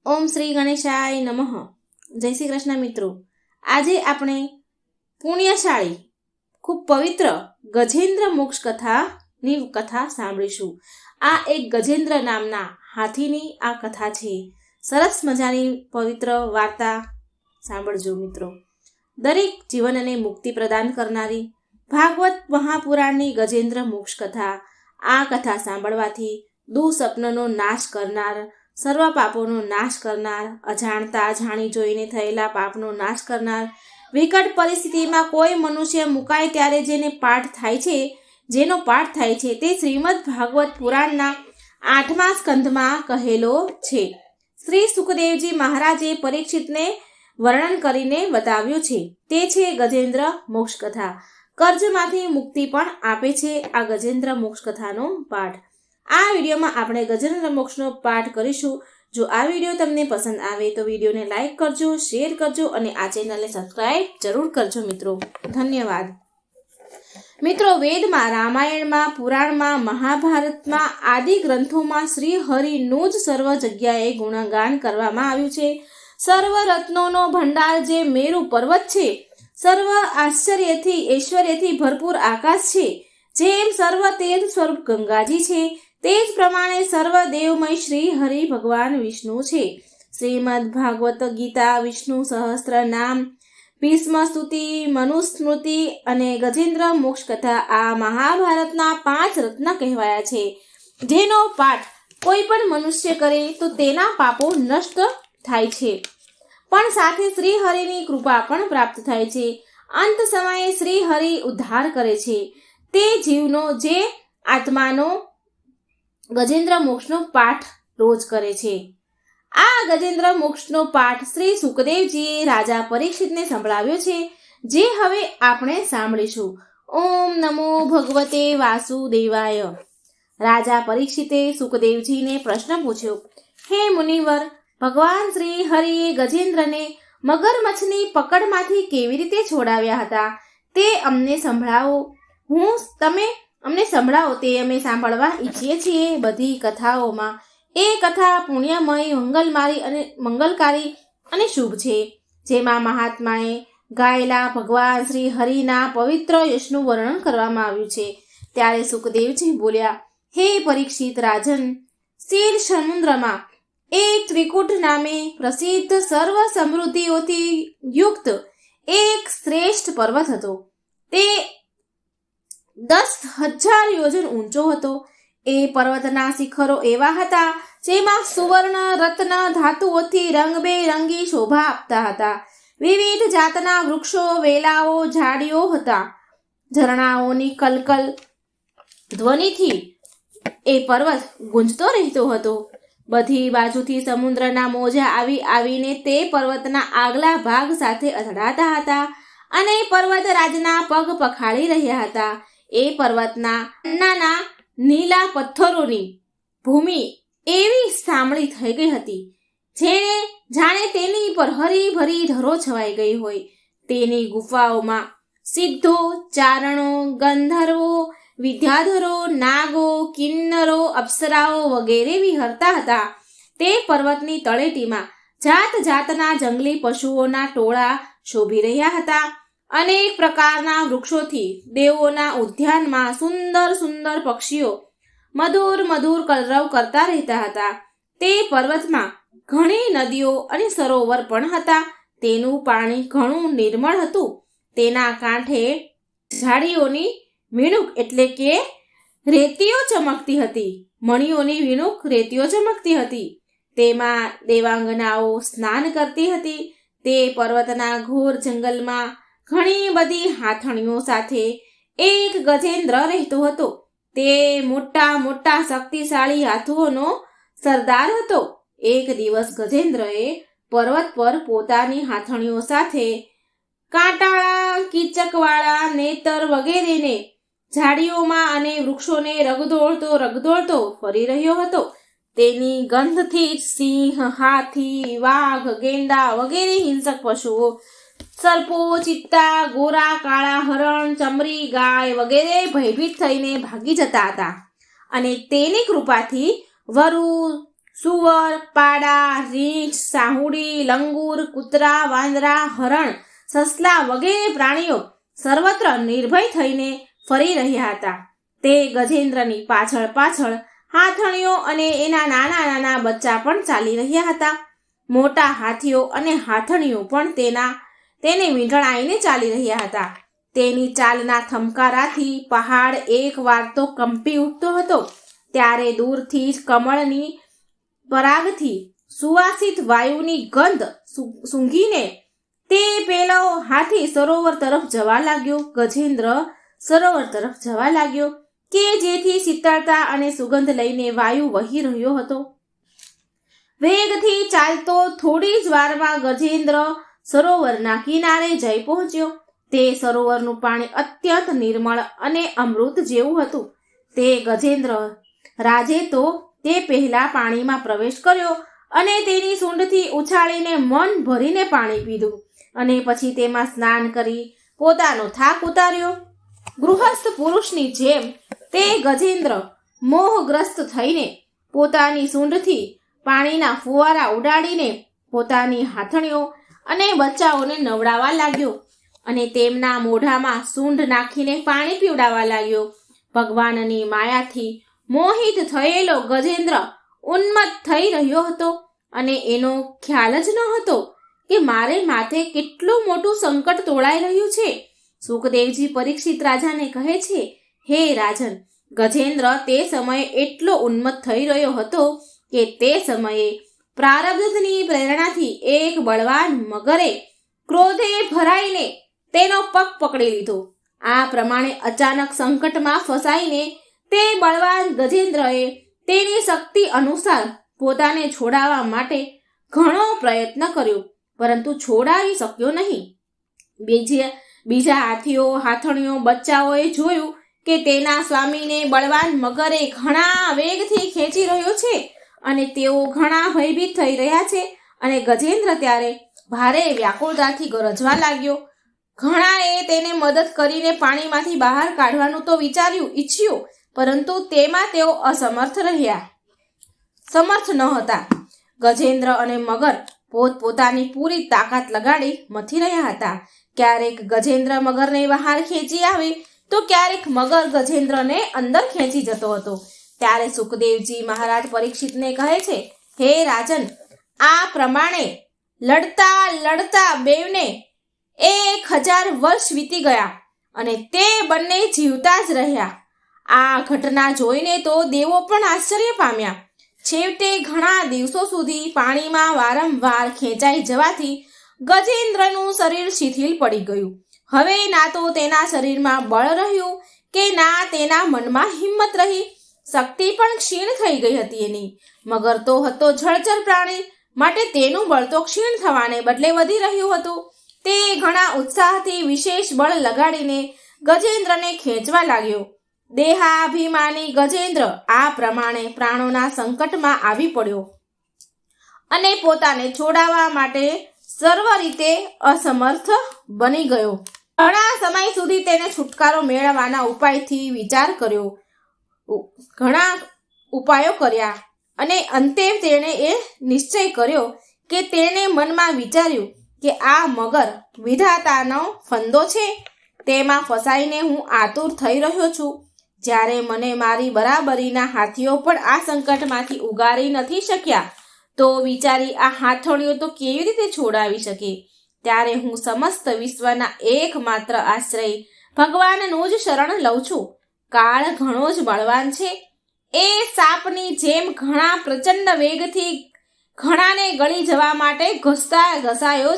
ઓમ શ્રી ગણેશાય નમઃ. જય શ્રી કૃષ્ણ મિત્રો. આજે આપણે પુણ્યશાળી ખૂબ પવિત્ર ગજેન્દ્ર મોક્ષ કથાની કથા સાંભળીશું. આ એક ગજેન્દ્ર નામના હાથીની આ કથા છે. સરસ મજાની પવિત્ર વાર્તા સાંભળજો મિત્રો. દરેક જીવનને મુક્તિ પ્રદાન કરનારી ભાગવત મહાપુરાણની ગજેન્દ્ર મોક્ષ કથા. આ કથા સાંભળવાથી દુઃસ્વપ્નનો નાશ કરનાર, સર્વ પાપોનો નાશ કરનાર, અજાણતા જાણી જોઈને થયેલા પાપનો નાશ કરનાર, વિકટ પરિસ્થિતિમાં કોઈ મનુષ્ય મુકાય ત્યારે જેનો પાઠ થાય છે તે શ્રીમદ ભાગવત પુરાણના 8મા સ્કંધમાં કહેલો છે. શ્રી સુખદેવજી મહારાજે પરીક્ષિતને વર્ણન કરીને બતાવ્યું છે. તે છે ગજેન્દ્ર મોક્ષ કથા. કર્જમાંથી મુક્તિ પણ આપે છે આ ગજેન્દ્ર મોક્ષ કથાનો પાઠ. આ વિડીયોમાં આપણે ગજેન્દ્ર મોક્ષનો પાઠ કરીશું. જો આ વિડીયો તમને પસંદ આવે તો વિડીયોને લાઈક કરજો, શેર કરજો અને આ ચેનલને સબસ્ક્રાઇબ જરૂર કરજો મિત્રો. ધન્યવાદ. મિત્રો, વેદમાં, રામાયણમાં, પુરાણમાં, મહાભારતમાં આદિ ગ્રંથોમાં શ્રી હરિનું જ સર્વ જગ્યાએ ગુણગાન કરવામાં આવ્યું છે. સર્વ રત્નોનો ભંડાર જે મેરુ પર્વત છે, સર્વ આશ્ચર્યથી ઐશ્વર્યથી ભરપૂર આકાશ છે, જેમ સર્વ તેજ સ્વરૂપ ગંગાજી છે, તે જ પ્રમાણે સર્વ દેવમય શ્રી હરિ ભગવાન વિષ્ણુ છે. શ્રીમદ ભાગવત ગીતા, વિષ્ણુ સહસ્ત્ર નામ, ભીષ્મ સ્તુતિ, મનુસ્મૃતિ અને ગજેન્દ્ર મોક્ષ કથા આ મહાભારતના 5 રત્ન કહેવાયા છે. જેનો પાઠ કોઈ પણ મનુષ્ય કરે તો તેના પાપો નષ્ટ થાય છે, પણ સાથે શ્રી હરિની કૃપા પણ પ્રાપ્ત થાય છે. અંત સમયે શ્રી હરિ ઉદ્ધાર કરે છે તે જીવનો જે આત્માનો ગજેન્દ્ર મોક્ષનો પાઠ રોજ કરે છે. આ ગજેન્દ્ર મોક્ષનો પાઠ શ્રી સુખદેવજીએ રાજા પરીક્ષિતને સંભળાવ્યો છે, જે હવે આપણે સાંભળીશું. ઓમ નમો ભગવતે વાસુદેવાય. રાજા પરીક્ષિતે સુખદેવજીને પ્રશ્ન પૂછ્યો, હે મુનિવર, ભગવાન શ્રી હરિએ ગજેન્દ્રને મગરમચ્છની પકડમાંથી કેવી રીતે છોડાવ્યા હતા તે અમને સંભળાવો. તમે અમને સંભળાવો, તે અમે સાંભળવા ઈચ્છીએ છીએ. બધી કથાઓમાં એ કથા પુણ્યમય, મંગલકારી અને શુભ છે, જેમાં મહાત્માએ ગાયેલા ભગવાન શ્રી હરિના પવિત્ર યશનું વર્ણન કરવામાં આવ્યું છે. ત્યારે સુખદેવજી બોલ્યા, હે પરીક્ષિત રાજન, શીર સમુદ્રમાં એક ત્રિકૂટ નામે પ્રસિદ્ધ સર્વ સમૃદ્ધિઓથી યુક્ત એક શ્રેષ્ઠ પર્વત હતો. તે 10,000 યોજન ઊંચો હતો. એ પર્વતના શિખરો એવા હતા જેમાં સુવર્ણ, રત્ન, ધાતુઓથી રંગબેરંગી શોભા આપતા હતા. વિવિધ જાતના વૃક્ષો, વેલાઓ, ઝાડીઓ હતા. ઝરણાઓની કલકલ ધ્વનિથી એ પર્વત ગુંજતો રહેતો હતો. બધી બાજુથી સમુદ્રના મોજા આવીને તે પર્વતના આગલા ભાગ સાથે અથડાતા હતા અને પર્વત રાજના પગ પખાડી રહ્યા હતા. એ પર્વતના નાના નીલા પથ્થરોની ભૂમિ એવી સામળી થઈ ગઈ હતી જાણે તેની પર હરીભરી ધરો છવાઈ ગઈ હોય. તેની ગુફાઓમાં સિદ્ધો, ચારણો, ગંધર્વો, વિદ્યાધરો, નાગો, કિન્નરો, અપ્સરાઓ વગેરે વિહરતા હતા. તે પર્વતની તળેટીમાં જાત જાતના જંગલી પશુઓના ટોળા શોભી રહ્યા હતા. અનેક પ્રકારના વૃક્ષોથી દેવોના ઉદ્યાનમાં સુંદર સુંદર પક્ષીઓ મધુર મધુર કલરવ કરતા રહેતા હતા. તે પર્વતમાં ઘણી નદીઓ અને સરોવર પણ હતા. તેનું પાણી ઘણું નિર્મળ હતું. તેના કાંઠે ઝાડીઓની વીણુક એટલે કે રેતીઓ ચમકતી હતી. મણીઓની વીણુક રેતીઓ ચમકતી હતી. તેમાં દેવાંગનાઓ સ્નાન કરતી હતી. તે પર્વતના ઘોર જંગલમાં ઘણી બધી હાથણીઓ સાથે એક ગજેન્દ્ર રહેતો હતો. તે મોટા મોટા શક્તિશાળી હાથીઓનો સરદાર હતો. એક દિવસ ગજેન્દ્રએ પર્વત પર પોતાની હાથણીઓ સાથે કાંટાળા, કીચકવાળા, નેતર વગેરેને ઝાડીઓમાં અને વૃક્ષોને રગદોળતો ફરી રહ્યો હતો. તેની ગંધથી જ સિંહ, હાથી, વાઘ, ગેંડા વગેરે હિંસક પશુઓ, સર્પો, ચિત્તા, ગોરા, કાળા હરણ, ચમરી, ગાય વગેરે ભયભીત થઈને ભાગી જતા હતા અને તેની કૃપાથી વરુ, સુવર, પાડા, રીંછ, સાહુડી, લંગૂર, કૂતરા, વાંદરા, હરણ, સસલા વગેરે પ્રાણીઓ સર્વત્ર નિર્ભય થઈને ફરી રહ્યા હતા. તે ગજેન્દ્રની પાછળ પાછળ હાથણીઓ અને એના નાના નાના બચ્ચા પણ ચાલી રહ્યા હતા. મોટા હાથીઓ અને હાથણીઓ પણ તેને વીંટળાઈને ચાલી રહ્યા હતા. તેની ચાલના થમકારાથી પહાડ એકવાર તો કંપી ઉઠતો હતો. ત્યારે દૂરથી જ કમળની પરાગથી સુવાસિત વાયુની ગંધ સૂંઘીને તે પેલો હાથી સરોવર તરફ જવા લાગ્યો. ગજેન્દ્ર સરોવર તરફ જવા લાગ્યો કે જેથી શીતળતા અને સુગંધ લઈને વાયુ વહી રહ્યો હતો. વેગથી ચાલતો થોડી જ વારમાં ગજેન્દ્ર સરોવરના કિનારે જઈ પહોંચ્યો. તે સરોવરનું પાણી અત્યંત નિર્મળ અને અમૃત જેવું હતું. તે ગજેન્દ્ર રાજે તો તે પહેલા પાણીમાં પ્રવેશ કર્યો અને તેની સૂંઢથી ઉછાળીને મન ભરીને પાણી પીધું અને પછી તેમાં સ્નાન કરી પોતાનો થાક ઉતાર્યો. ગૃહસ્થ પુરુષની જેમ તે ગજેન્દ્ર મોહગ્રસ્ત થઈને પોતાની સૂંઢથી પાણીના ફુવારા ઉડાડીને પોતાની હાથણીઓ અને બચ્ચાઓને નવડાવવા લાગ્યો અને તેમના મોઢામાં સૂંઢ નાખીને પાણી પીવડાવવા લાગ્યો. ભગવાનની માયાથી મોહિત થયેલો ગજેન્દ્ર ઉન્મત્ત થઈ રહ્યો હતો અને એનો ખ્યાલ જ ન હતો કે મારે માથે કેટલું મોટું સંકટ તોળાઈ રહ્યું છે. સુખદેવજી પરીક્ષિત રાજાને કહે છે, હે રાજન, ગજેન્દ્ર તે સમયે એટલો ઉન્મત્ત થઈ રહ્યો હતો કે તે સમયે પ્રારબ્ધની પ્રેરણાથી એક બળવાન મગરે ક્રોધે ભરાઈને તેનો પગ પકડી લીધો. આ પ્રમાણે અચાનક સંકટમાં ફસાઈને તે બળવાન ગજેન્દ્રએ તેની શક્તિ અનુસાર પોતાને છોડાવવા માટે ઘણો પ્રયત્ન કર્યો, પરંતુ છોડાવી શક્યો નહીં. બીજા હાથીઓ, હાથણીઓ, બચ્ચાઓએ જોયું કે તેના સ્વામીને બળવાન મગરે ઘણા વેગથી ખેંચી રહ્યો છે અને તેઓ ઘણા ભયભીત થઈ રહ્યા છે અને ગજેન્દ્ર ત્યારે ભારે વ્યાકુળતાથી ગરજવા લાગ્યો. ઘણાએ તેને મદદ કરીને પાણીમાંથી બહાર કાઢવાનું તો ઈચ્છ્યું, પરંતુ તેમાં તેઓ સમર્થ ન હતા. ગજેન્દ્ર અને મગર પોતપોતાની પૂરી તાકાત લગાડી મથી રહ્યા હતા. ક્યારેક ગજેન્દ્ર મગરને બહાર ખેંચી આવે તો ક્યારેક મગર ગજેન્દ્રને અંદર ખેંચી જતો હતો. ત્યારે સુખદેવજી મહારાજ પરીક્ષિતને કહે છે, હે રાજન, આ પ્રમાણે લડતા લડતા બેવને 1000 વર્ષ વીતી ગયા અને તે બંને જીવતા જ રહ્યા. આ ઘટના જોઈને તો દેવો પણ આશ્ચર્ય પામ્યા. છેવટે ઘણા દિવસો સુધી પાણીમાં વારંવાર ખેંચાઈ જવાથી ગજેન્દ્રનું શરીર શિથિલ પડી ગયું. હવે ના તો તેના શરીરમાં બળ રહ્યું કે ના તેના મનમાં હિંમત રહી. શક્તિ પણ ક્ષીણ થઈ ગઈ હતી એની. મગર તો હતો જળચર પ્રાણી, માટે તેનું બળ તો ક્ષીણ થવાને બદલે વધી રહ્યું હતું. તે ઘણા ઉત્સાહથી વિશેષ બળ લગાડીને ગજેન્દ્રને ખેંચવા લાગ્યો. દેહાભિમાની ગજેન્દ્ર આ પ્રમાણે પ્રાણોના સંકટમાં આવી પડ્યો અને પોતાને છોડાવવા માટે સર્વ રીતે અસમર્થ બની ગયો. ઘણા સમય સુધી તેને છુટકારો મેળવવાના ઉપાયથી વિચાર કર્યો, ઘણા ઉપાયો કર્યા અને અંતે તેણે એ નિશ્ચય કર્યો કે તેણે મનમાં વિચાર્યું કે આ મગર વિધાતાનો ફંદો છે, તેમાં ફસાઈને હું આતુર થઈ રહ્યો છું. જ્યારે મને મારી બરાબરીના હાથીઓ પણ આ સંકટમાંથી ઉગારી નથી શક્યા, તો વિચારી આ હાથણીઓ તો કેવી રીતે છોડાવી શકે? ત્યારે હું સમસ્ત વિશ્વના એકમાત્ર આશ્રય ભગવાનનું જ શરણ લઉં છું. કાળ ઘણો જ બળવાન છે. એ સાપની જેમ ઘણા પ્રચંડ વેગથી ઘણાને ગળી જવા માટે ઘસાતો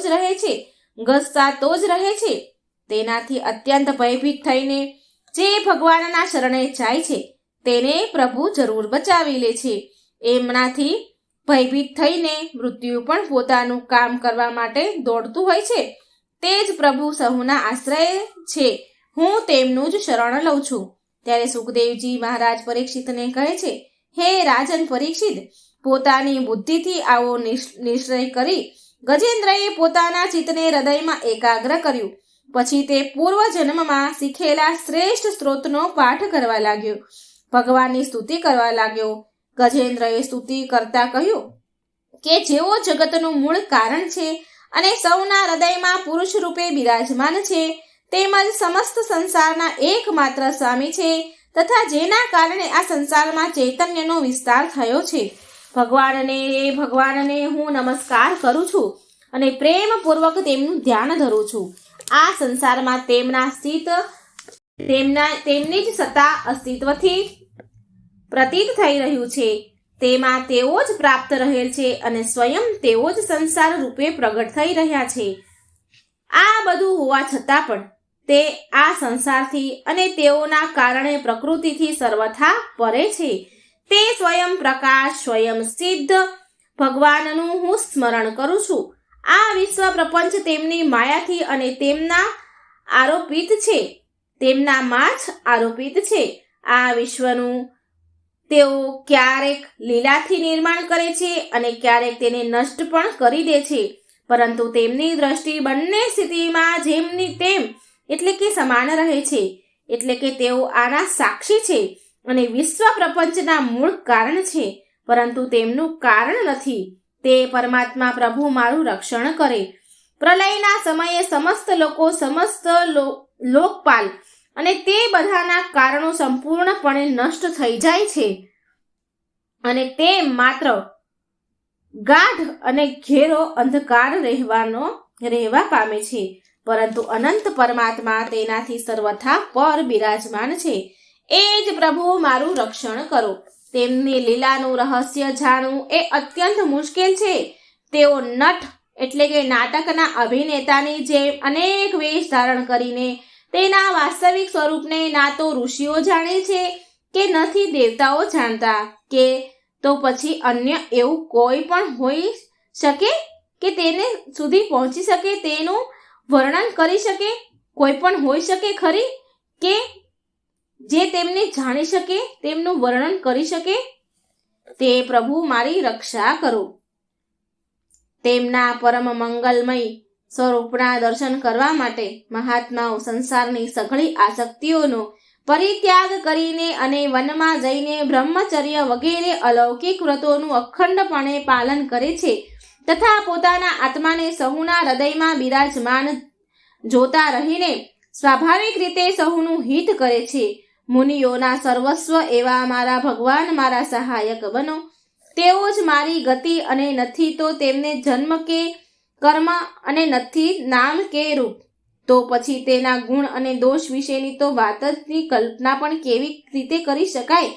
જ રહે છે. તેનાથી અત્યંત ભયભીત થઈને જે ભગવાનના શરણે જાય છે તેને પ્રભુ જરૂર બચાવી લે છે. એમનાથી ભયભીત થઈને મૃત્યુ પણ પોતાનું કામ કરવા માટે દોડતું હોય છે. તે જ પ્રભુ સહુના આશ્રય છે. હું તેમનું જ શરણ લઉં છું. ત્યારે સુખદેવજી મહારાજ પરીક્ષિતને કહે છે, હે રાજન પરીક્ષિત, પોતાની બુદ્ધિથી આવો નિશ્ચય કરી ગજેન્દ્રએ પોતાના ચિત્તને હૃદયમાં એકાગ્ર કર્યું. પછી તે પૂર્વ જન્મમાં શીખેલા શ્રેષ્ઠ સ્ત્રોતનો પાઠ કરવા લાગ્યો, ભગવાનની સ્તુતિ કરવા લાગ્યો. ગજેન્દ્રએ સ્તુતિ કરતા કહ્યું કે જેઓ જગતનું મૂળ કારણ છે અને સૌના હૃદયમાં પુરુષ રૂપે બિરાજમાન છે, તેમજ સમસ્ત સંસારના એકમાત્ર સ્વામી છે તથા જેના કારણે આ સંસારમાં ચૈતન્યનો વિસ્તાર થયો છે, ભગવાનને હું નમસ્કાર કરું છું અને પ્રેમપૂર્વક તેમનું ધ્યાન ધરું છું. આ સંસારમાં તેમની જ સત્તા અસ્તિત્વથી પ્રતીત થઈ રહ્યું છે, તેમાં તેઓ જ પ્રાપ્ત રહેલ છે અને સ્વયં તેઓ જ સંસાર રૂપે પ્રગટ થઈ રહ્યા છે. આ બધું હોવા છતાં પણ તે આ સંસારથી અને તેઓના કારણે પ્રકૃતિથી સર્વથા પરે છે. તે સ્વયં પ્રકાશ, સ્વયં સિદ્ધ ભગવાનનું હું સ્મરણ કરું છું. આ વિશ્વ પ્રપંચ તેમની માયાથી અને તેમનામાં જ આરોપિત છે. આ વિશ્વનું તેઓ ક્યારેક લીલાથી નિર્માણ કરે છે અને ક્યારેક તેને નષ્ટ પણ કરી દે છે, પરંતુ તેમની દ્રષ્ટિ બંને સ્થિતિમાં જેમની તેમ એટલે કે સમાન રહે છે. એટલે કે તેઓ આના સાક્ષી છે અને વિશ્વ પ્રપંચના મૂળ કારણ છે, પરંતુ તેમનું કારણ નથી. તે પરમાત્મા પ્રભુ મારું રક્ષણ કરે. પ્રલયના સમયે સમસ્ત લોકપાલ અને તે બધાના કારણો સંપૂર્ણપણે નષ્ટ થઈ જાય છે અને તે માત્ર ગાઢ અને ઘેરો અંધકાર રહેવા પામે છે, પરંતુ અનંત પરમાત્મા તેનાથી સર્વથા પર બિરાજમાન છે. એ જ પ્રભુ મારું રક્ષણ કરો. તેમની લીલાનું રહસ્ય જાણવું એ અત્યંત મુશ્કેલ છે. તેઓ નટ એટલે કે નાટકના અભિનેતાની જેમ અનેક વેશ ધારણ કરીને તેના વાસ્તવિક સ્વરૂપને ના તો ઋષિઓ જાણે છે કે નથી દેવતાઓ જાણતા, કે તો પછી અન્ય એવું કોઈ પણ હોઈ શકે કે તેને સુધી પહોંચી શકે, તેનું વર્ણન કરી શકે? કોઈ પણ હોઈ શકે ખરી કે જે તેમને જાણી શકે, તેમનું વર્ણન કરી શકે? તે પ્રભુ મારી રક્ષા કરો. તેમના પરમ મંગલમય સ્વરૂપના દર્શન કરવા માટે મહાત્માઓ સંસારની સઘળી આસક્તિઓનો પરિત્યાગ કરીને અને વનમાં જઈને બ્રહ્મચર્ય વગેરે અલૌકિક વ્રતોનું અખંડપણે પાલન કરે છે તથા પોતાના આત્માને સહુના હૃદયમાં બિરાજમાન જોતા રહીને સ્વાભાવિક રીતે સહુનું હિત કરે છે. મુનિયોના સર્વસ્વ એવા મારા ભગવાન મારા સહાયક બનો. તેઓ જ મારી ગતિ અને નથી તો તેમને જન્મ કે કર્મ અને નથી નામ કે રૂપ. તો પછી તેના ગુણ અને દોષ વિશેની તો વાતની કલ્પના પણ કેવી રીતે કરી શકાય?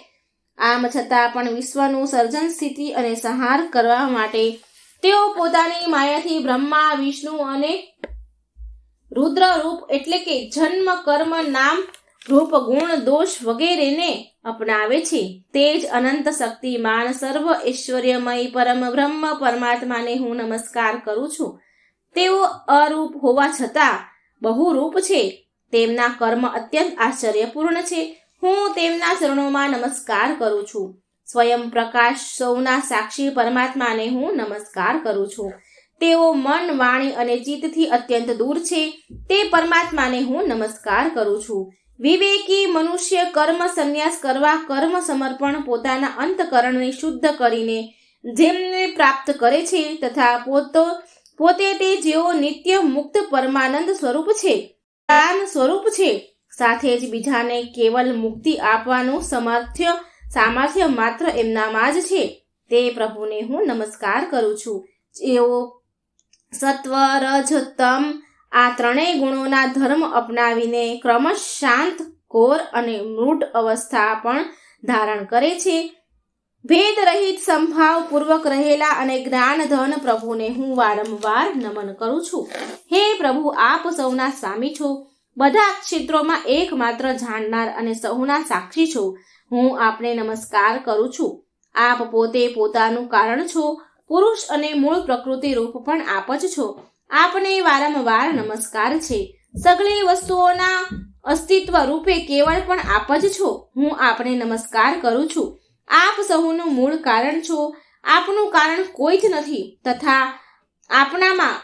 આમ છતાં પણ વિશ્વનું સર્જન, સ્થિતિ અને સંહાર કરવા માટે તેઓ પોતાની માયાથી બ્રહ્મા, વિષ્ણુ અને રુદ્ર રૂપ એટલે કે જન્મ, કર્મ, નામ, રૂપ, ગુણ, દોષ વગેરેને અપનાવે છે. તે જ અનંત શક્તિમાન સર્વ ઐશ્વર્યમય પરમ બ્રહ્મ પરમાત્માને હું નમસ્કાર કરું છું. તેઓ અરૂપ હોવા છતાં બહુરૂપ છે. તેમના કર્મ અત્યંત આશ્ચર્યપૂર્ણ છે. હું તેમના ચરણોમાં નમસ્કાર કરું છું. સ્વયં પ્રકાશ સૌના સાક્ષી પરમાત્માને હું નમસ્કાર કરું છું. તેઓ મન, વાણી અને ચિત્તથી અત્યંત દૂર છે. તે પરમાત્માને હું નમસ્કાર કરું છું. વિવેકી મનુષ્ય કર્મ સંન્યાસ કરવા, કર્મ સમર્પણ પોતાના અંતકરણને શુદ્ધ કરીને જેમને પ્રાપ્ત કરે છે તથા પોતે તે જેઓ નિત્ય મુક્ત પરમાનંદ સ્વરૂપ છે, સ્વરૂપ છે, સાથે જ બીજાને કેવલ મુક્તિ આપવાનું સામર્થ્ય માત્ર એમનામાં જ છે. તે પ્રભુને હું નમસ્કાર કરું છું. જેઓ સત્વ, રજ, તમ આ ત્રણેય ગુણોના ધર્મ અપનાવીને ક્રમશ શાંત, ઘોર અને મૃડ અવસ્થા પણ ધારણ કરે છે. ભેદ રહિત સંભાવ પૂર્વક રહેલા અને જ્ઞાન ધન પ્રભુને હું વારંવાર નમન કરું છું. હે પ્રભુ, આપ સૌના સ્વામી છો, બધા ક્ષેત્રોમાં એકમાત્ર જાણનાર અને સહુના સાક્ષી છો. હું આપને નમસ્કાર કરું છું. આપ પોતે પોતાનું કારણ છો, પુરુષ અને મૂળ પ્રકૃતિ રૂપ પણ આપ જ છો. આપને વારંવાર નમસ્કાર છે. સગળી વસ્તુઓના અસ્તિત્વ રૂપે કેવળ પણ આપ જ છો. હું આપને નમસ્કાર કરું છું. આપ સહુનું મૂળ કારણ છો. આપનું કારણ કોઈ જ નથી તથા આપનામાં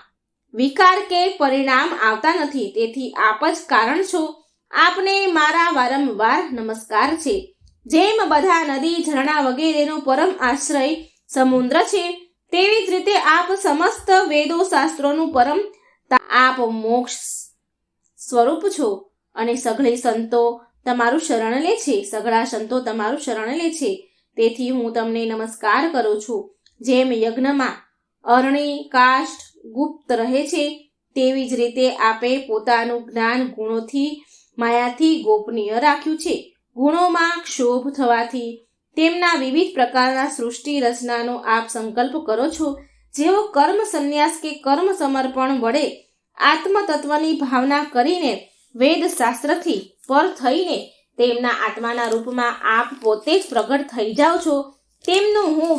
વિકાર કે પરિણામ આવતા નથી. તેથી આપ જ કારણ છો. આપને મારા વારંવાર નમસ્કાર છે. જેમ બધા નદી ઝરણા વગેરેનો પરમ આશ્રય સમુદ્ર છે, તેવી જ રીતે આપ સમસ્ત વેદો શાસ્ત્રોનું પરમ આપ મોક્ષ સ્વરૂપ છો અને સઘળી સંતો તમારું શરણ લે છે, સઘળા સંતો તમારું શરણ લે છે. તેથી હું તમને નમસ્કાર કરું છું. જેમ યજ્ઞમાં અરણી કાષ્ઠ ગુપ્ત રહે છે, તેવી જ રીતે આપે પોતાનું જ્ઞાન ગુણોથી માયાથી ગોપનીય રાખ્યું છે. ગુણોમાં ક્ષોભ થવાથી તેમના વિવિધ પ્રકારના સૃષ્ટિ રચનાનો આપ સંકલ્પ કરો છો. જેઓ કર્મ સંન્યાસ કે કર્મ સમર્પણ વડે આત્મતત્વની ભાવના કરીને વેદ શાસ્ત્રથી પર થઈને તેમના આત્માના રૂપમાં આપ પોતે જ પ્રગટ થઈ જાઓ છો, તેમને હું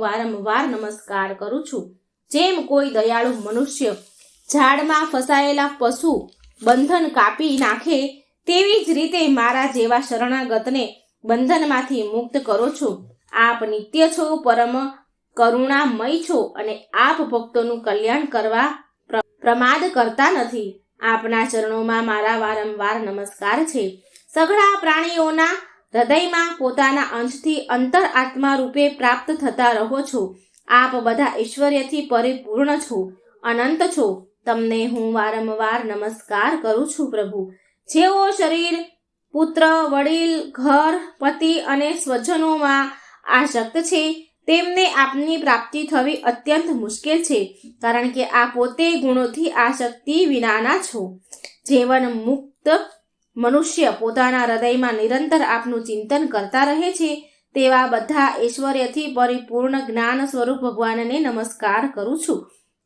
વારંવાર નમસ્કાર કરું છું. જેમ કોઈ દયાળુ મનુષ્ય ઝાડમાં ફસાયેલા પશુ બંધન કાપી નાખે, તેવી જ રીતે મારા જેવા શરણાગતને બંધનમાંથી મુક્ત કરો છો. આપ નિત્ય છો, પરમ કરુણામય છો અને આપ ભક્તોનું કલ્યાણ કરવા પ્રમાદ કરતા નથી. આપના ચરણોમાં મારા વારંવાર નમસ્કાર છે. સઘળા પ્રાણીઓના હૃદયમાં પોતાના અંશથી અંતર આત્મા રૂપે પ્રાપ્ત થતા રહો છો. આપ બધા ઐશ્વર્યથી પરિપૂર્ણ છો, અનંત છો. તમને હું વારંવાર નમસ્કાર કરું છું. પ્રભુ, જેઓ શરીર, પુત્ર, વડીલ, ઘર, પતિ અને સ્વજનોમાં આસક્ત છે, તેમને આપની પ્રાપ્તિ થવી અત્યંત મુશ્કેલ છે, કારણ કે આ પોતે ગુણોથી આસક્તિ વિનાના છો. જીવન મુક્ત મનુષ્ય પોતાના હૃદયમાં નિરંતર આપનું ચિંતન કરતા રહે છે, તેવા બધા ઐશ્વર્યથી પરિપૂર્ણ જ્ઞાન સ્વરૂપ ભગવાનને નમસ્કાર કરું છું.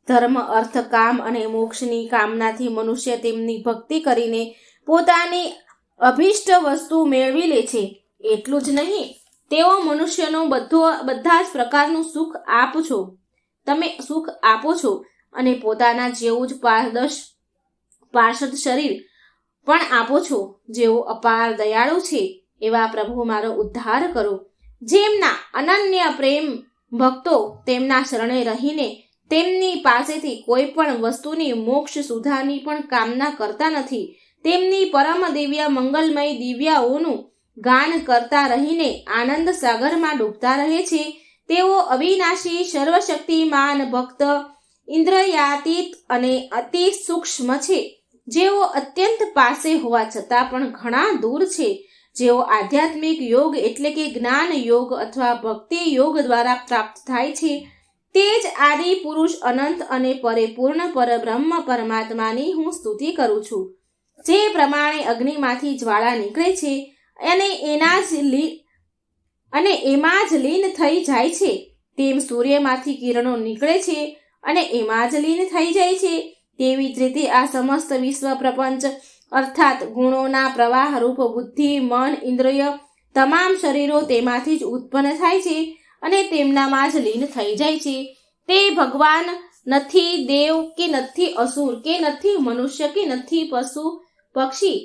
ધર્મ, અર્થ, કામ અને મોક્ષની કામનાથી મનુષ્ય તેમની ભક્તિ કરીને પોતાની અભિષ્ટ વસ્તુ મેળવી લે છે. એટલું જ નહીં, તેઓ મનુષ્યનો બધા જ પ્રકારનું સુખ આપો છો અને પોતાના જેવું જ પાર્ષદ શરીર પણ આપો છો. જેઓ અપાર દયાળુ છે, એવા પ્રભુ મારો ઉદ્ધાર કરો. જેમના અનન્ય પ્રેમ ભક્તો તેમના શરણે રહીને તેમની પાસેથી કોઈ પણ વસ્તુની મોક્ષ સુધાની પણ કામના કરતા નથી, તેમની પરમ દિવ્ય મંગલમય દિવ્યાઓનું ગાન કરતા રહીને આનંદ સાગરમાં ડૂબતા રહે છે, તેઓ અવિનાશી સર્વશક્તિમાન ભક્ત ઇન્દ્રિયાતીત અને અતિ સૂક્ષ્મ છે. જેઓ અત્યંત પાસે હોવા છતાં પણ ઘણા દૂર છે, જેઓ આધ્યાત્મિક યોગ એટલે કે જ્ઞાન યોગ અથવા ભક્તિ યોગ દ્વારા પ્રાપ્ત થાય છે, તે જ આદિ પુરુષ અનંત અને પરિપૂર્ણ પરબ્રહ્મ પરમાત્માની હું સ્તુતિ કરું છું. જે પ્રમાણે અગ્નિમાંથી જ્વાળા નીકળે છે અને એમાં જ લીન થઈ જાય છે, તેમ સૂર્યમાંથી કિરણો નીકળે છે અને એમાં જ લીન થઈ જાય છે, તેવી જ રીતે આ સમસ્ત વિશ્વ પ્રપંચ અર્થાત ગુણોના પ્રવાહ રૂપ બુદ્ધિ, મન, ઇન્દ્રિય તમામ શરીરો તેમાંથી જ ઉત્પન્ન થાય છે અને તેમનામાં જ લીન થઈ જાય છે. તે ભગવાન નથી, દેવ કે નથી અસુર કે નથી મનુષ્ય કે નથી પશુ પક્ષી,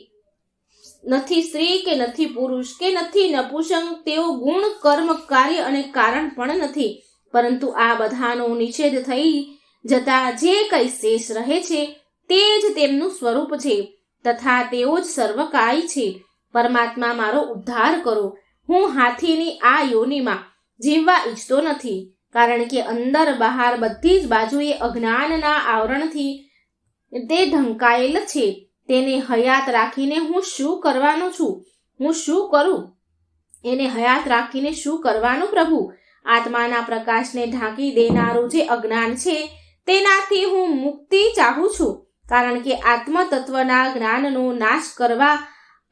નથી સ્ત્રી કે નથી પુરુષ કે નથી નપુંસક. તેઓ ગુણ, કર્મ, કાર્ય અને કારણ પણ નથી, પરંતુ આ બધાનો નિષેધ થઈ જતા જે કંઈ શેષ રહે છે તે જ તેમનું સ્વરૂપ છે, તથા તેઓ જ સર્વકાય છે. પરમાત્મા, મારો ઉદ્ધાર કરો. હું હાથીની આ યોનિમાં જીવવા ઈચ્છતો નથી, કારણ કે અંદર બહાર બધી જ બાજુએ અજ્ઞાનના આવરણથી તે ઢંકાયેલ છે. તેને હયાત રાખીને હું શું કરવાનો છું? હું શું કરું? એને હયાત રાખીને શું કરવાનું? પ્રભુ, આત્માના પ્રકાશને ઢાંકી દેનારું જે અજ્ઞાન છે તેનાથી હું મુક્તિ ચાહું છું, કારણ કે આત્મતત્વના જ્ઞાનનો નાશ કરવા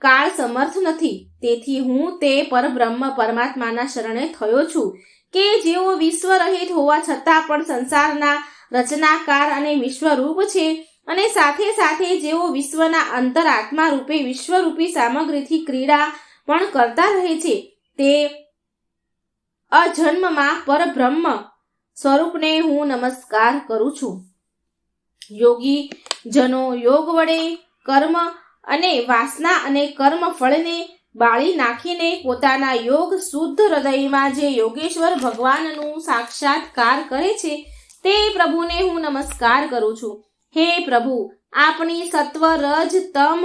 કાળ સમર્થ નથી. તેથી હું તે પરબ્રહ્મ પરમાત્માના શરણે થયો છું કે જેઓ વિશ્વરહિત હોવા છતાં પણ સંસારના રચનાકાર અને વિશ્વરૂપ છે, અને સાથે સાથે જેઓ વિશ્વના અંતરાત્મા રૂપે વિશ્વરૂપી સામગ્રીથી ક્રીડા પણ કરતા રહે છે. તે અજન્મમાં પરબ્રહ્મ સ્વરૂપને હું નમસ્કાર કરું છું. યોગી જનો યોગ વડે કર્મ અને વાસના અને કર્મ ફળને બાળી નાખીને પોતાના યોગ શુદ્ધ હૃદયમાં જે યોગેશ્વર ભગવાનનું સાક્ષાત્કાર કરે છે, તે પ્રભુને હું નમસ્કાર કરું છું. હે પ્રભુ, આપણી સત્વ, રજ, તમ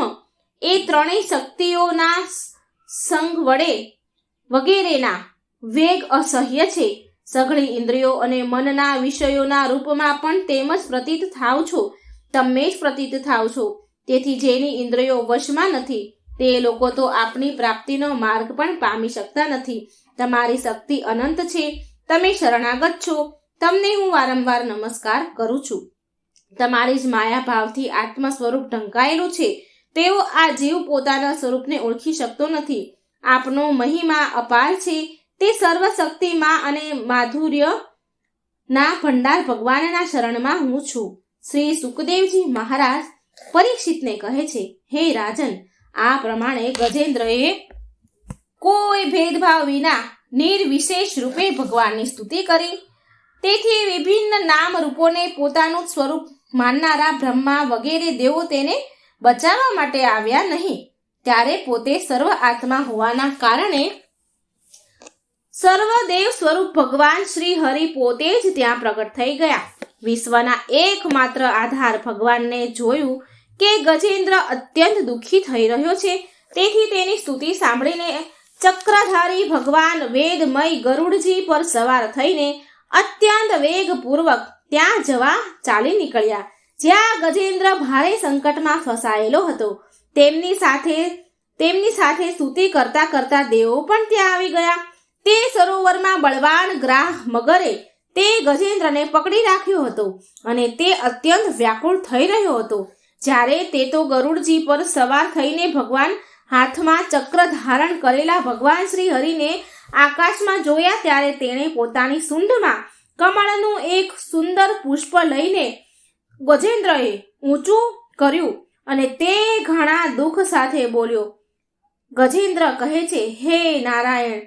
એ ત્રણેય શક્તિઓના સંગ વડે વગેરેના વેગ અસહ્ય છે. સઘળી ઇન્દ્રિયો અને મનના વિષયોના રૂપમાં પણ તેમ જ પ્રતીત થાવ છો. તમે જ પ્રતીત થાવ છો. તેથી જેની ઇન્દ્રિયો વશમાં નથી તે લોકો તો આપણી પ્રાપ્તિનો માર્ગ પણ પામી શકતા નથી. તમારી શક્તિ અનંત છે. તમે શરણાગત છો. તમને હું વારંવાર નમસ્કાર કરું છું. તમારી જ માયા ભાવથી આત્મ સ્વરૂપ ઢંકાયેલું છે. તેઓ આ જીવ પોતાના સ્વરૂપને ઓળખી શકતો નથી. આપનો મહિમા અપાર છે. તે સર્વશક્તિમાં અને માધુર્ય ના ભંડાર ભગવાનના શરણમાં હું છું. શ્રી સુખદેવજી મહારાજ પરીક્ષિતને કહે છે, હે રાજન, આ પ્રમાણે ગજેન્દ્રએ કોઈ ભેદભાવ વિના નિર્વિશેષ રૂપે ભગવાનની સ્તુતિ કરી. તેથી વિભિન્ન નામ રૂપોને પોતાનું સ્વરૂપ માનનારા બ્રહ્મા વગેરે દેવો તેને બચાવવા માટે આવ્યા નહીં. ત્યારે પોતે સર્વ આત્મા હોવાના કારણે સર્વદેવ સ્વરૂપ ભગવાન શ્રી હરિ પોતે જ ત્યાં પ્રગટ થઈ ગયા. વિશ્વના એકમાત્ર આધાર ભગવાનને જોયું કે ગજેન્દ્ર અત્યંત દુઃખી થઈ રહ્યો છે. તેથી તેની સ્તુતિ સાંભળીને ચક્રધારી ભગવાન વેદમય ગરુડજી પર સવાર થઈને અત્યંત વેગપૂર્વક ત્યાં જવા ચાલી નીકળ્યા. જ્યાં ગજેન્દ્ર ભારે સંકટમાં ફસાયેલો હતો. તેમની સાથે સ્તુતિ કરતા કરતા દેવો પણ ત્યાં આવી ગયા. તે સરોવરમાં બળવાન ગ્રાહ મગરે તે ગજેન્દ્રને પકડી રાખ્યો હતો અને તે અત્યંત વ્યાકુળ થઈ રહ્યો હતો. જ્યારે તે તો ગરુડજી પર સવાર થઈને ભગવાન હાથમાં ચક્ર ધારણ કરેલા ભગવાન શ્રી હરિને આકાશમાં જોયા ત્યારે તેણે પોતાની સૂંઢમાં કમળનું એક સુંદર પુષ્પ લઈને ગજેન્દ્રએ ઊંચું કર્યું અને તે ઘણા દુઃખ સાથે બોલ્યો. ગજેન્દ્ર કહે છે, હે નારાયણ,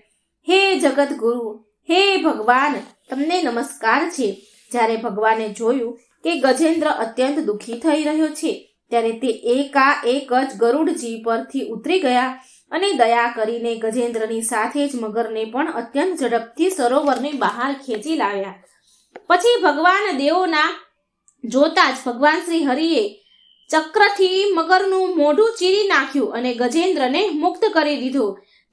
હે જગતગુરુ, હે ભગવાન, તમને નમસ્કાર છે. જ્યારે ભગવાને જોયું કે ગજેન્દ્ર અત્યંત દુઃખી થઈ રહ્યો છે ત્યારે તે એકાએક જ ગરુડજી પરથી ઉતરી ગયા અને દયા કરીને ગજેન્દ્રની સાથે જ મગરને પણ અત્યંત ઝડપથી સરોવરની બહાર ખેંચી લાવ્યા. પછી ભગવાન દેવોના જોતા જ ભગવાન શ્રી હરિએ ચક્રથી મગરનું મોઢું ચીરી નાખ્યું અને ગજેન્દ્રને મુક્ત કરી દીધો.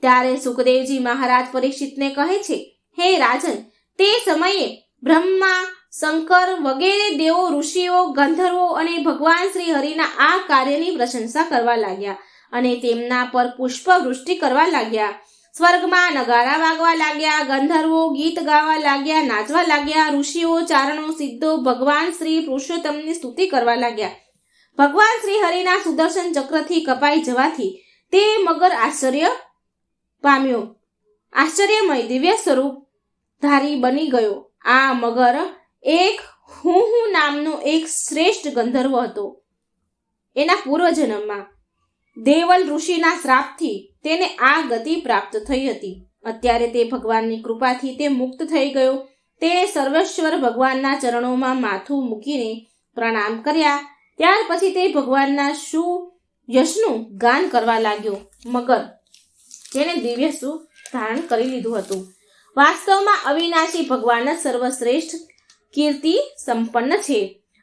ત્યારે સુખદેવજી મહારાજ પરીક્ષિતને કહે છે, હે રાજન, તે સમયે બ્રહ્મા, શંકર વગેરે દેવો, ઋષિઓ, ગંધર્વો અને ભગવાન શ્રી હરિના આ કાર્યની પ્રશંસા કરવા લાગ્યા અને તેમના પર પુષ્પવૃષ્ટિ કરવા લાગ્યા. સ્વર્ગમાં નગારા વાગવા લાગ્યા, ગંધર્વો ગીત ગાવા લાગ્યા, નાચવા લાગ્યા, ઋષિઓ, ચારણો, સિદ્ધો ભગવાન શ્રી પુરુષોત્તમની સ્તુતિ કરવા લાગ્યા. ભગવાન શ્રી હરિના સુદર્શન ચક્રથી કપાઈ જવાથી તે મગર આશ્ચર્ય પામ્યો, આશ્ચર્યમય દિવ્ય સ્વરૂપ ધારી બની ગયો. આ મગર એક હું નામનો એક શ્રેષ્ઠ ગંધર્વ હતો. એના પૂર્વજન્મમાં દેવલ ઋષિના શ્રાપથી તેને આ ગતિ પ્રાપ્ત થઈ હતી. અત્યારે તે ભગવાનની કૃપાથી તે મુક્ત થઈ ગયો. તેણે સર્વેશ્વર ભગવાનના ચરણોમાં માથું મૂકીને પ્રણામ કર્યા. ત્યાર પછી તે ભગવાનના યશનું ગાન કરવા લાગ્યો. મગર જેને દિવ્ય સુખ ધારણ કરી લીધું હતું. વાસ્તવમાં અવિનાશી ભગવાન જ સર્વશ્રેષ્ઠ કીર્તિ સંપન્ન છે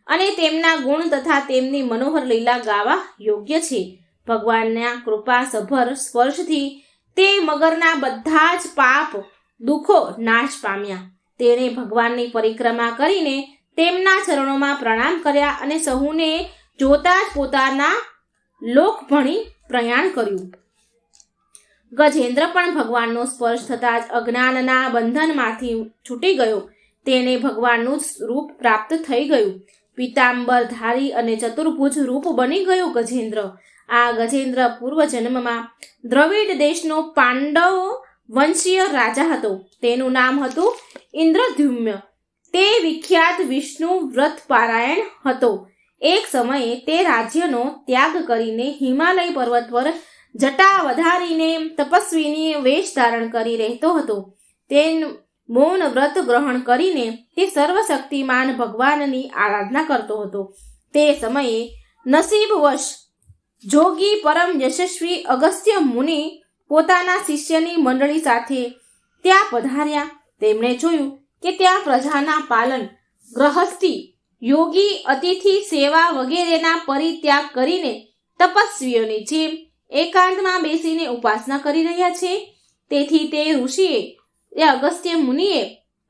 અને તેમના ગુણ તથા તેમની મનોહર લીલા ગાવા યોગ્ય છે. ભગવાનના કૃપા સભર સ્પર્શથી તે મગરના બધા જ પાપ દુઃખો નાશ પામ્યા. તેણે ભગવાનની પરિક્રમા કરીને તેમના ચરણોમાં પ્રણામ કર્યા અને સહુને જોતા જ પોતાના લોક ભણી પ્રયાણ કર્યું. ગજેન્દ્ર પણ ભગવાનનો સ્પર્શ થતા જ અજ્ઞાનના બંધનમાંથી છૂટી ગયો. તેને ભગવાનનું રૂપ પ્રાપ્ત થઈ ગયું. પીતાંબરધારી અને ચતુર્ભુજ રૂપ બની ગયું ગજેન્દ્ર. આ ગજેન્દ્ર પૂર્વજન્મમાં દ્રવિડ દેશનો પાંડવ વંશીય રાજા હતો. તેનું નામ હતું ઇન્દ્રદ્યુમ્ન. તે વિખ્યાત વિષ્ણુ વ્રત પારાયણ હતો. એક સમયે તે રાજ્યનો ત્યાગ કરીને હિમાલય પર્વત પર જટા વધારીને તપસ્વીની વેશ ધારણ કરી રહેતો હતો. તે મૌન વ્રત ગ્રહણ કરીને તે સર્વશક્તિમાન ભગવાનની આરાધના કરતો હતો. તે સમયે નસીબવશ જોગી પરમ યશસ્વી અગસ્ત્ય મુનિ પોતાના શિષ્યની મંડળી સાથે ત્યાં પધાર્યા. તેમણે જોયું કે ત્યાં પ્રજાના પાલન, ગ્રહસ્થી, યોગી, અતિથિ સેવા વગેરેના પરિત્યાગ કરીને તપસ્વીઓની જેમ એકાંતમાં બેસીને ઉપાસના કરી રહ્યા છે. તેથી તે ઋષિએ અગસ્ત્ય મુનિએ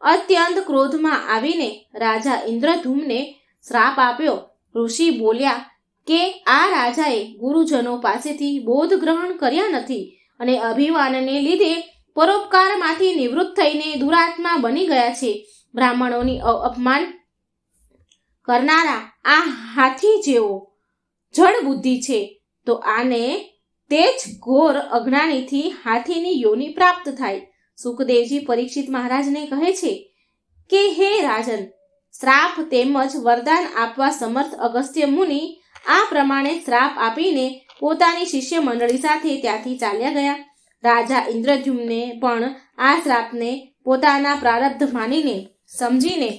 અત્યંત ક્રોધમાં આવીને રાજા ઇન્દ્રધૂમને શ્રાપ આપ્યો. ઋષિ બોલ્યા કે આ રાજાએ ગુરુજનો પાસેથી બોધ ગ્રહણ કર્યા નથી અને અભિમાનને લીધે પરોપકારમાંથી નિવૃત્ત થઈને દુરાત્મા બની ગયા છે. બ્રાહ્મણોની અપમાન કરનારા આ હાથી જેવો જડ બુદ્ધિ છે, તો આને તે જ ઘોર અજ્ઞાનીથી હાથીની યોનિ પ્રાપ્ત થાય. સુખદેવજી પરીક્ષિત મહારાજને કહે છે કે હે રાજન, શ્રાપ તેમજ વરદાન આપવા સમર્થ અગસ્ત્ય મુનિ આ પ્રમાણે શ્રાપ આપીને પોતાની શિષ્ય મંડળી સાથે ત્યાંથી ચાલ્યા ગયા. રાજા ઇન્દ્રદ્યુમ્ને પણ આ શ્રાપને પોતાના પ્રારબ્ધ માનીને સમજીને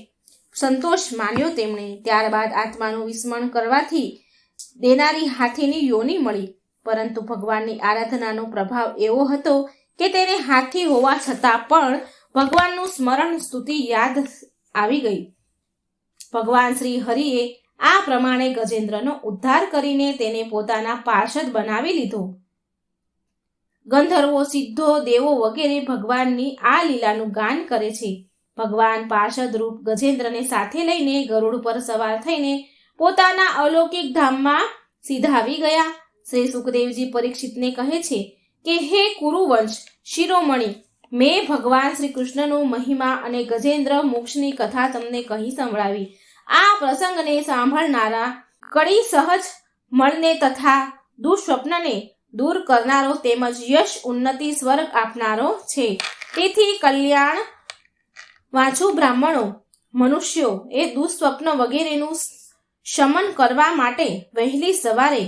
સંતોષ માન્યો તેમણે. ત્યારબાદ આત્માનું વિસ્મરણ કરવાથી દેનારી હાથીની યોનિ મળી. પરંતુ ભગવાનની આરાધનાનો પ્રભાવ એવો હતો કે તેને હાથી હોવા છતાં પણ ભગવાનનું સ્મરણ સ્તુતિ યાદ આવી ગઈ. ભગવાન શ્રી હરિએ આ પ્રમાણે ગજેન્દ્રનો ઉદ્ધાર કરીને તેને પોતાના પાર્ષદ બનાવી લીધો. ગંધર્વો, સિદ્ધો, દેવો વગેરે ભગવાનની આ લીલાનું ગાન કરે છે. ભગવાન પાર્ષદ રૂપ ગજેન્દ્રને સાથે લઈને ગરુડ પર સવાર થઈને પોતાના અલૌકિક ધામમાં સીધા આવી ગયા. શ્રી સુખદેવજી પરીક્ષિતને કહે છે કે હે કુરુવંશ શિરોમણી, મેં ભગવાન શ્રી કૃષ્ણનો મહિમા અને ગજેન્દ્ર મોક્ષની કથા તમને કહી સંભળાવી. આ પ્રસંગને સાંભળનારા કડી સહજ મળને તથા દુઃસ્વપ્નને દૂર કરનારો તેમજ યશ ઉન્નતિ સ્વર્ગ આપનારો છે. તેથી કલ્યાણ વાંચુ બ્રાહ્મણો, મનુષ્યો એ દુઃસ્વપ્ન વગેરેનું શમન કરવા માટે વહેલી સવારે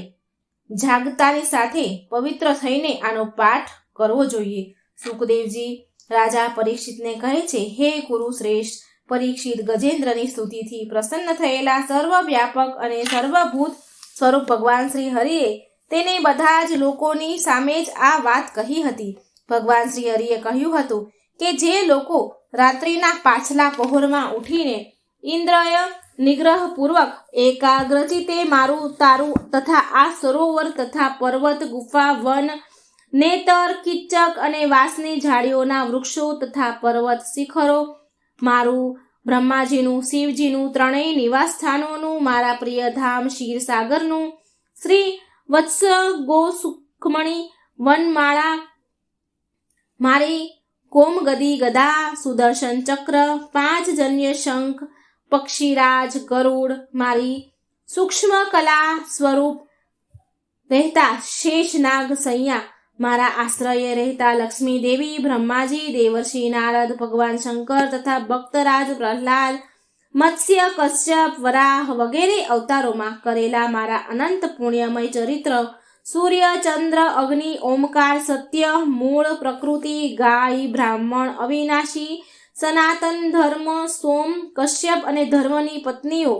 જાગતાની સાથે પવિત્ર થઈને આનો પાઠ કરવો જોઈએ. સુખદેવજી રાજા પરીક્ષિતને કહે છે હે કુરુ શ્રેષ્ઠ પરીક્ષિત, ગજેન્દ્રની સ્તુતિથી પ્રસન્ન થયેલા સર્વવ્યાપક અને સર્વભૂત સ્વરૂપ ભગવાન શ્રી હરિએ તેને બધા જ લોકોની સામે જ આ વાત કહી હતી. ભગવાન શ્રી હરિએ કહ્યું હતું કે જે લોકો રાત્રિના પાછલા પહોરમાં ઉઠીને ઇન્દ્રિય નિગ્રહપૂર્વક એકાગ્રચિતે મારું તારું તથા આ સરોવર તથા પર્વત, ગુફા, વન, નેતર, કિચ્ચક અને વાંસની ઝાડીઓના વૃક્ષો તથા પર્વત શિખરો, મારું બ્રહ્માજીનું, શિવજીનું, ત્રણેય નિવાસ સ્થાનોનું, મારા પ્રિય ધામ ક્ષીરસાગરનું, શ્રી વત્સ ગોસુખમણી વનમાળા, મારી કોમગદી ગદા, સુદર્શન ચક્ર, 5 જન્ય શંખ, પક્ષીરાજ, ગરુડ, મારી સૂક્ષ્મ કલા સ્વરૂપ રહેતા શેષનાગ સૈયા, મારા આશ્રયે રહેતા લક્ષ્મી દેવી, બ્રહ્માજી, દેવર્ષિ નારદ, ભગવાન શંકર તથા ભક્તરાજ પ્રહલાદ, મત્સ્ય, કશ્યપ, વરાહ વગેરે અવતારોમાં કરેલા મારા અનંત પુણ્યમય ચરિત્ર, સૂર્ય, ચંદ્ર, અગ્નિ, ઓમકાર, સત્ય, મૂળ, પ્રકૃતિ, ગાય, બ્રાહ્મણ, અવિનાશી, સનાતન ધર્મ, સોમ, કશ્યપ અને ધર્મની પત્નીઓ,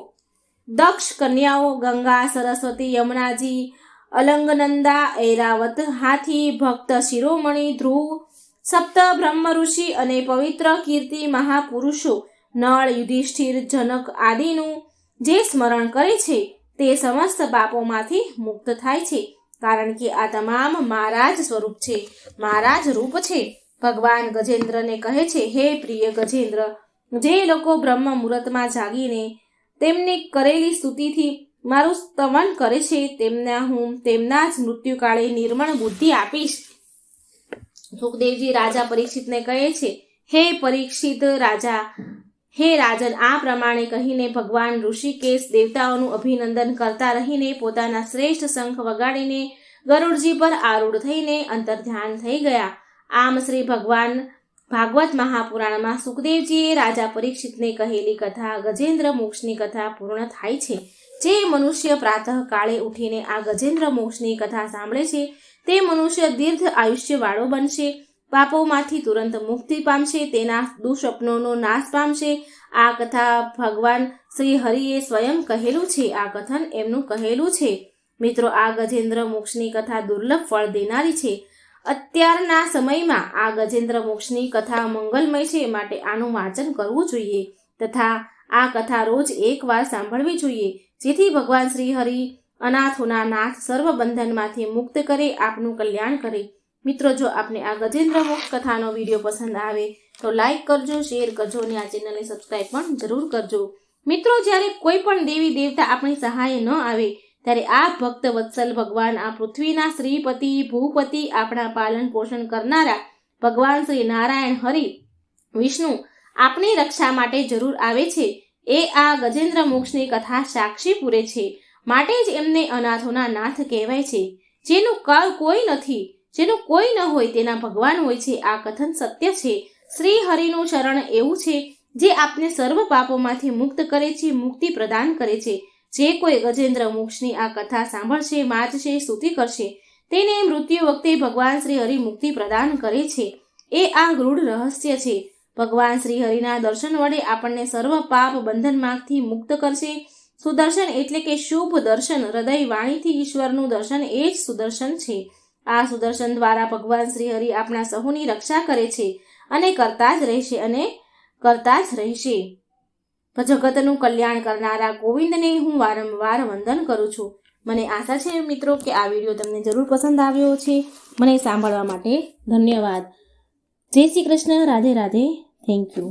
દક્ષ કન્યાઓ, ગંગા, સરસ્વતી, યમુનાજી, અલંગનંદા, ઐરાવત, હાથી, ભક્ત શિરોમણી, ધ્રુવ, સપ્ત બ્રહ્મ ઋષિ અને પવિત્ર કીર્તિ મહાપુરુષો, નળ, યુધિષ્ઠિર, જનક આદિનું જે સ્મરણ કરે છે તે સમસ્ત પાપોમાંથી મુક્ત થાય છે. કારણ કે આ તમામ મારા જ સ્વરૂપ છે, મારા જ રૂપ છે. ભગવાન ગજેન્દ્રને કહે છે હે પ્રિય ગજેન્દ્ર, જે લોકો બ્રહ્મ મુહૂર્તમાં જાગીને તેમની કરેલી સ્તુતિથી મારું સ્તવન કરે છે હું તેમના જ મૃત્યુકાળે નિર્મળ બુદ્ધિ આપીશ. સુખદેવજી રાજા પરીક્ષિતને કહે છે હે પરીક્ષિત રાજા, હે રાજન, આ પ્રમાણે કહીને ભગવાન ઋષિકેશ દેવતાઓનું અભિનંદન કરતા રહીને પોતાના શ્રેષ્ઠ શંખ વગાડીને ગરુડજી પર આરૂઢ થઈને અંતર્ધ્યાન થઈ ગયા. આમ શ્રી ભગવાન ભાગવત મહાપુરાણમાં સુખદેવજીએ રાજા પરીક્ષિતને કહેલી કથા ગજેન્દ્ર મોક્ષની કથા પૂર્ણ થાય છે. જે મનુષ્ય પ્રાતઃ કાળે ઉઠીને આ ગજેન્દ્ર મોક્ષની કથા સાંભળે છે તે મનુષ્ય દીર્ઘ આયુષ્યવાળો બનશે, પાપોમાંથી તુરંત મુક્તિ પામશે, તેના દુઃસ્વપ્નોનો નાશ પામશે. આ કથા ભગવાન શ્રી હરિએ સ્વયં કહેલું છે. આ કથન એમનું કહેલું છે. મિત્રો, આ ગજેન્દ્ર મોક્ષની કથા દુર્લભ ફળ દેનારી છે. અત્યારના સમયમાં આ ગજેન્દ્ર મોક્ષની કથા મંગલમય છે, માટે આનું વાંચન કરવું જોઈએ તથા આ કથા રોજ એકવાર સાંભળવી જોઈએ, જેથી ભગવાન શ્રી હરિ અનાથોના નાથ સર્વ બંધનમાંથી મુક્ત કરે, આપનું કલ્યાણ કરે. મિત્રો, જો આપને આ ગજેન્દ્ર મોક્ષ કથાનો વિડીયો પસંદ આવે તો લાઈક કરજો, શેર કરજો અને આ ચેનલને સબસ્ક્રાઈબ પણ જરૂર કરજો. મિત્રો, જ્યારે કોઈ પણ દેવી દેવતા આપણી સહાય ન આવે ત્યારે આ ભક્ત વત્સલ ભગવાન, આ પૃથ્વીના શ્રીપતિ ભૂપતિ, આપણા પાલન પોષણ કરનારા ભગવાન શ્રી નારાયણ હરિ વિષ્ણુ આપણી રક્ષા માટે જરૂર આવે છે. એ આ ગજેન્દ્ર મોક્ષની કથા સાક્ષી પૂરે છે. માટે જ એમને અનાથોના નાથ કહેવાય છે. જેનું કોઈ નથી, જેનું કોઈ ન હોય તેના ભગવાન હોય છે. આ કથન સત્ય છે. શ્રી હરિનું શરણ એવું છે જે આપને સર્વ પાપોમાંથી મુક્ત કરે છે, મુક્તિ પ્રદાન કરે છે. જે કોઈ ગજેન્દ્ર મોક્ષની આ કથા સાંભળશે, વાંચશે, સ્તુતિ કરશે તેને મૃત્યુ વખતે ભગવાન શ્રી હરિ મુક્તિ પ્રદાન કરે છે. એ આ ગૂઢ રહસ્ય છે. ભગવાન શ્રી હરિના દર્શન વડે આપણને સર્વ પાપ બંધનમાંથી મુક્ત કરશે. સુદર્શન એટલે કે શુભ દર્શન, હૃદય વાણીથી ઈશ્વરનું દર્શન એ જ સુદર્શન છે. આ સુદર્શન દ્વારા ભગવાન શ્રી હરિ આપણા સહુની રક્ષા કરે છે અને કરતા જ રહેશે અને કરતા જ રહેશે. જગતનું કલ્યાણ કરનારા ગોવિંદને હું વારંવાર વંદન કરું છું. મને આશા છે મિત્રો કે આ વિડીયો તમને જરૂર પસંદ આવ્યો છે. મને સાંભળવા માટે ધન્યવાદ. જય શ્રી કૃષ્ણ. રાધે રાધે. Thank you.